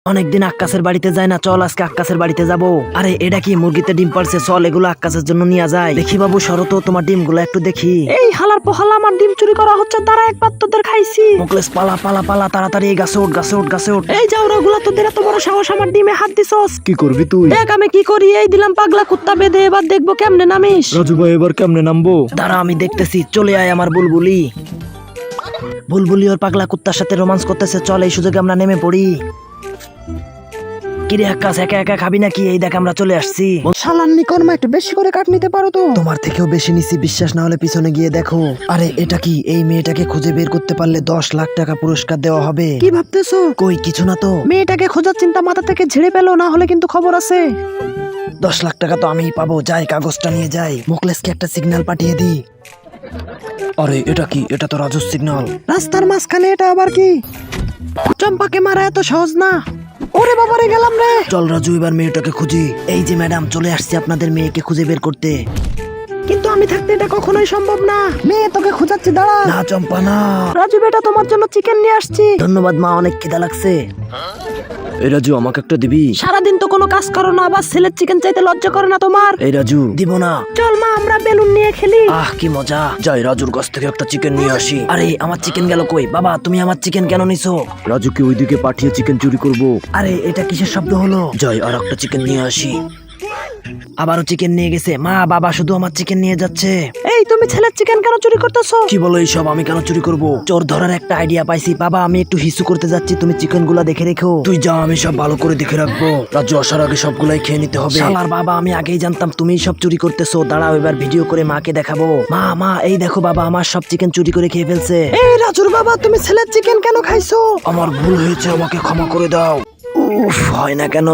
অনেকদিন আক্কাসের বাড়িতে যায় না, চল আজকে আক্কাসের বাড়িতে যাব। আরে এটা কি মুরগিতে ডিম পারছে, চল এগুলো আক্কাসের জন্য নিয়ে যায়। দেখি বাবু শরত তোমার ডিমগুলো একটু দেখি। এই হালার পোহালা আমার ডিম চুরি করা হচ্ছে, তারা একবার তোদের খাইছি। মুকলেশ পালা পালা পালা তাড়াতাড়ি এই গাছে ওঠ গাছে ওঠ গাছে ওঠ। এই যাও ওগুলা, তোদের এত বড় সাহস আমার ডিমে হাত দিছস। কি করবি তুই? দেখ আমি কি করি, এই দিলাম পাগলা কুত্তা বেঁধে, এবার দেখবো কেমনে নামিস। রাজু ভাই এবার কেমনে নামবো? দাঁড়া আমি দেখতেছি, চলে আয় আমার বুলবুলি। বুলবুলি ওর পাগলা কুত্তার সাথে রোমান্স করতেছে, চল এই সুযোগে আমরা নেমে পড়ি। কিরে আক্কাস একা একা খাবি নাকি? এই দেখ আমরা চলে আসছি। শালার নিকর্মা একটু বেশি করে কাট নিতে পারো তো। তোমার থেকেও বেশি নিছি, বিশ্বাস না হলে পিছনে গিয়ে দেখো। আরে এটা কি? এই মেয়েটাকে খুঁজে বের করতে পারলে 10 লাখ টাকা পুরস্কার দেওয়া হবে। কি ভাবতেছো? কই কিছু না তো। মেয়েটাকে খোঁজার চিন্তা মাথা থেকে ঝেড়ে পেলো, না হলে কিন্তু খবর আছে। 10 লাখ টাকা তো আমিই পাবো, যাই কাগজটা নিয়ে যাই। মুকলেশকে একটা সিগন্যাল পাঠিয়ে দিই। আরে এটা কি? এটা তো রাজুর সিগন্যাল। রাস্তার মাঝখানে এটা আবার কি? চম্পাকে মারা এত সহজ না। ওরে বাবারে গেলাম রে। চল রাজু এবার মেয়েটাকে খুঁজি। এই যে ম্যাডাম চলে আসছি আপনাদের মেয়েকে খুঁজে বের করতে। কিন্তু আমি থাকতে এটা কখনোই সম্ভব না। মেয়ে তোকে খোঁজাচ্ছি, দাঁড়া। না চম্পা না। রাজু বেটা তোমার জন্য চিকেন নিয়ে আসছি। ধন্যবাদ মা, অনেক খিদা লাগছে। এই রাজু আমাকে একটা দিবি? সারাদিন তো কোনো কাজ করো না, আবার ছেলের চিকেন চাইতে লজ্জা করে না তোমার? এই রাজু দিব না। চল মা আমরা বেলুন নিয়ে খেলি। আহ কি মজা। যাই রাজুর কাছ থেকে একটা চিকেন নিয়ে আসি। আরে আমার চিকেন গেল কই? বাবা তুমি আমার চিকেন কেন নিছো? রাজুকে ওইদিকে পাঠিয়ে চিকেন চুরি করব। আরে এটা কিসের শব্দ হলো? যাই আর একটা চিকেন নিয়ে আসি। আবারও চিকেন নিয়ে গেছে। মা বাবা শুধু আমার চিকেন নিয়ে যাচ্ছে। এই তুমি ছেলের চিকেন কেন চুরি করতেছো? কি বলো এইসব? আমি কেন চুরি করব? চোর ধরার একটা আইডিয়া পাইছি। বাবা আমি একটু হিসু করতে যাচ্ছি, তুমি চিকেন গুলা দেখে রেখো। তুই যা, আমি সব ভালো করে দেখে রাখবো। রাজু আসার আগে সবগুলাই খেয়ে নিতে হবে। শালার বাবা, আমি আগেই জানতাম তুমি সব চুরি করতেছো। দাঁড়াও এবার ভিডিও করে মাকে দেখাবো। মা মা এই দেখো বাবা আমার সব চিকেন চুরি করে খেয়ে ফেলছে। এই রাজুর বাবা, তুমি ছেলের চিকেন কেন খাইছো? আমার ভুল হয়েছে, আমাকে ক্ষমা করে দাও। উফ হয় না কেন?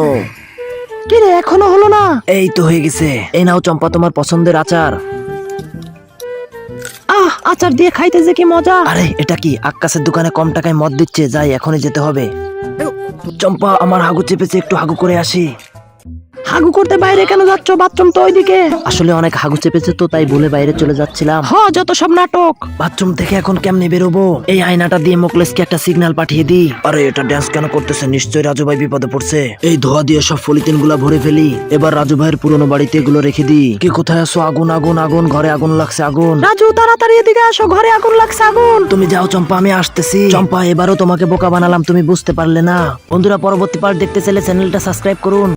কি রে এখনো হলো না? এই তো হয়ে গেছে। এই নাও চম্পা তোমার পছন্দের আচার। আচার দিয়ে খাইতে যে কি মজা। আরে এটা কি? আক্কাসের দোকানে কম টাকায় মদ দিচ্ছে, যাই এখনই যেতে হবে। চম্পা আমার হাগু চেপেছে, একটু হাগু করে আসি। হাগু করতে বাইরে কেন যাচ্ছ? বাথরুম তো ওইদিকে। আসলে অনেক হাগু চেপেছে তো, তাই বলে বাইরে চলে যাচ্ছিলাম। যত সব নাটক। বাথরুম থেকে এখন কেমনে বেরোবো? এই আয়নাটা দিয়ে মুকলেশকে একটা সিগন্যাল পাঠিয়ে দিই। আরে এটা ড্যান্স কেন করতেছে? নিশ্চয়ই রাজু ভাই বিপদে পড়ছে। এই ধোয়া দিয়ে সব পলিথিন গুলা ভরে ফেলি। এবার রাজু ভাইয়ের পুরনো বাড়িতে এগুলো রেখে দিই। কি কোথায় আছো? আগুন আগুন আগুন, ঘরে আগুন লাগছে আগুন। রাজু তাড়াতাড়ি এদিকে আসো, ঘরে আগুন লাগছে আগুন। তুমি যাও চম্পা, আমি আসতেছি। চম্পা এবারও তোমাকে বোকা বানালাম, তুমি বুঝতে পারলে না। বন্ধুরা পরবর্তী পার্ট দেখতে চাইলে চ্যানেলটা সাবস্ক্রাইব করুন।